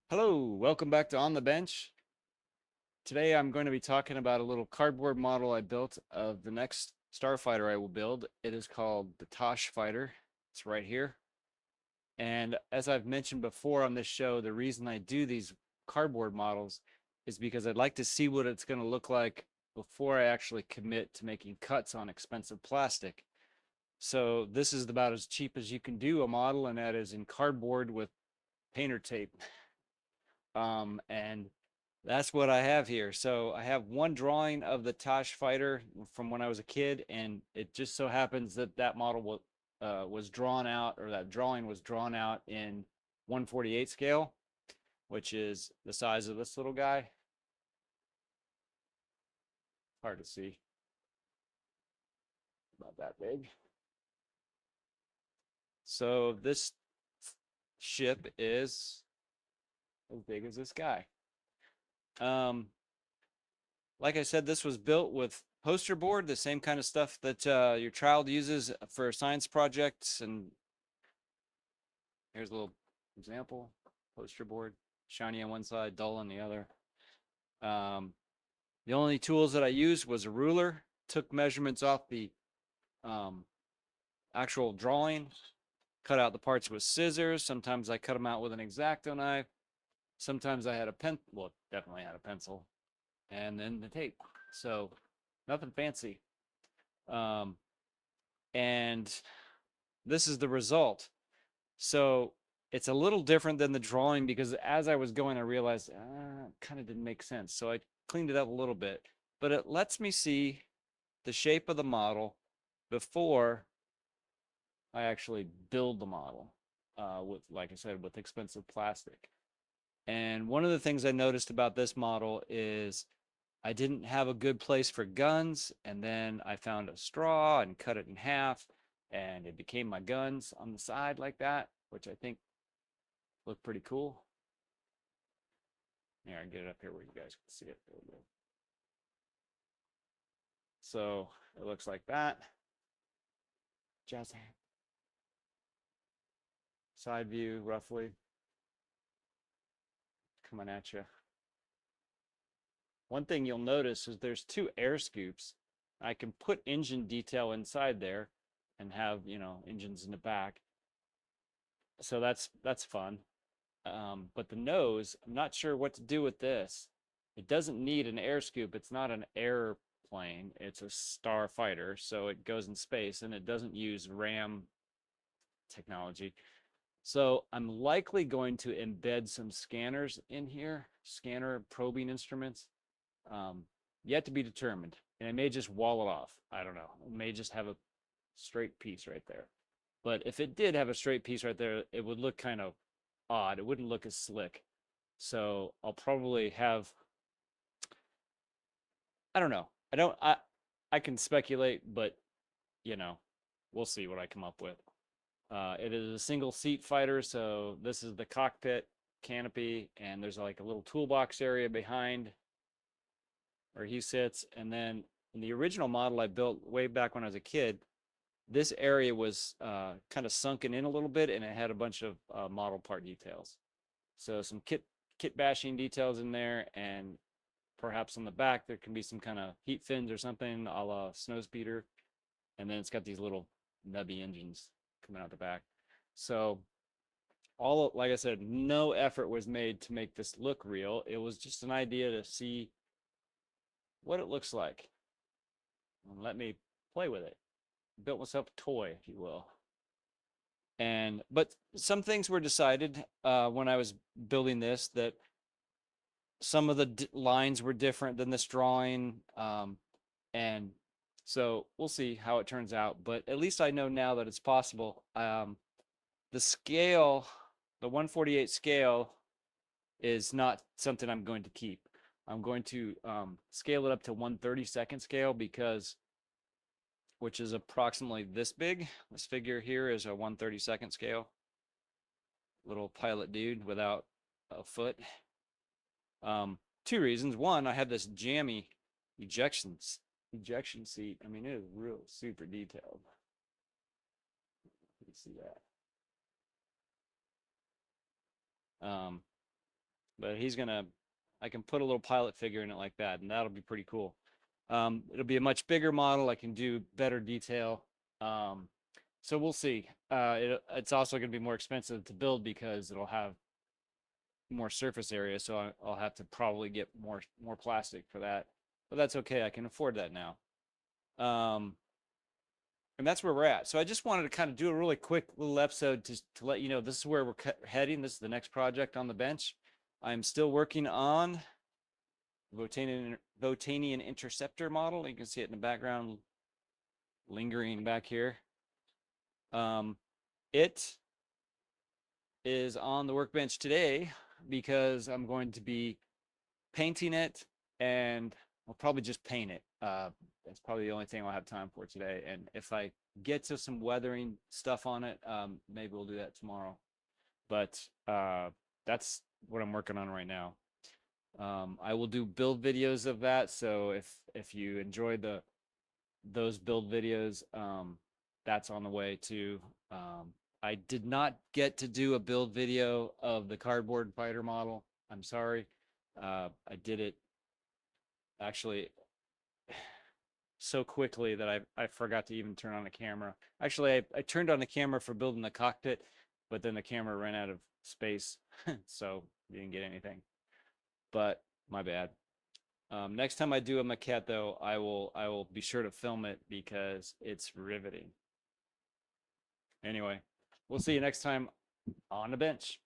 Hello, welcome back to On the Bench. Today I'm going to be talking about a little cardboard model I built of the next starfighter I will build. It is called the Tosh Fighter. It's right here. And as I've mentioned before on this show, the reason I do these cardboard models is because I'd like to see what it's going to look like before I actually commit to making cuts on expensive plastic. So this is about as cheap as you can do a model, and that is in cardboard with painter tape. And that's what I have here. So I have one drawing of the Tosh Fighter from when I was a kid, and it just so happens that that model was drawn out, or that drawing was drawn out in 1/48 scale, which is the size of this little guy. Hard to see, about that big. So this ship is as big as this guy. Um, like I said, this was built with poster board, the same kind of stuff that your child uses for science projects. And here's a little example: poster board, shiny on one side, dull on the other. Um, the only tools that I used was a ruler, took measurements off the um, actual drawing, cut out the parts with scissors. Sometimes I cut them out with an X-Acto knife. Sometimes I had a pen, well, definitely had a pencil, and then the tape. So nothing fancy. Um, and this is the result. So it's a little different than the drawing because as I was going, I realized it kind of didn't make sense. So I cleaned it up a little bit, but it lets me see the shape of the model before I actually build the model with, like I said, with expensive plastic. And one of the things I noticed about this model is I didn't have a good place for guns, and then I found a straw and cut it in half, and it became my guns on the side like that, which I think looked pretty cool. Here, I get it up here where you guys can see it. So it looks like that. Just side view, roughly, coming at you. One thing you'll notice is there's two air scoops. I can put engine detail inside there and have, engines in the back. So that's fun. But the nose, I'm not sure what to do with this. It doesn't need an air scoop. It's not an airplane. It's a starfighter, so it goes in space and it doesn't use RAM technology. So I'm likely going to embed some scanners in here, scanner probing instruments, um, yet to be determined. And I may just wall it off. I don't know. It may just have a straight piece right there. But if it did have a straight piece right there, it would look kind of odd. It wouldn't look as slick. So I'll probably have, I don't know. I can speculate, but you know, we'll see what I come up with. It is a single seat fighter, so this is the cockpit canopy, and there's like a little toolbox area behind where he sits. And then in the original model I built way back when I was a kid, this area was kind of sunken in a little bit, and it had a bunch of model part details. So some kit bashing details in there, and perhaps on the back there can be some kind of heat fins or something, a la Snowspeeder. And then it's got these little nubby engines coming out the back. So all, like I said, no effort was made to make this look real. It was just an idea to see what it looks like and let me play with it. Built myself a toy, if you will. And but some things were decided when I was building this, that some of the lines were different than this drawing, and so we'll see how it turns out. But at least I know now that it's possible. The scale, the 1/48 scale, is not something I'm going to keep. I'm going to scale it up to 1/32 scale, because which is approximately this big. This figure here is a 1/32 scale. Little pilot dude without a foot. Two reasons. One, I had this jammy ejection ejection seat. I mean, it is real super detailed. You see that. but I can put a little pilot figure in it like that, and that'll be pretty cool. It'll be a much bigger model. I can do better detail. So we'll see. It's also going to be more expensive to build because it'll have more surface area, so I'll have to probably get more plastic for that. But that's okay. I can afford that now. Um, and that's where we're at. So I just wanted to kind of do a really quick little episode to let you know this is where we're heading. This is the next project on the bench. I'm still working on Votanian interceptor model. You can see it in the background, lingering back here. It is on the workbench today because I'm going to be painting it, and I'll probably just paint it. That's probably the only thing I'll have time for today. And if I get to some weathering stuff on it, maybe we'll do that tomorrow. But that's what I'm working on right now. I will do build videos of that. So if you enjoy those build videos, that's on the way too. I did not get to do a build video of the cardboard fighter model. I'm sorry. I did it actually so quickly that I forgot to even turn on the camera. Actually, I turned on the camera for building the cockpit, but then the camera ran out of space, so you didn't get anything. But my bad. Next time I do a maquette, though, I will be sure to film it because it's riveting. Anyway, we'll see you next time on the bench.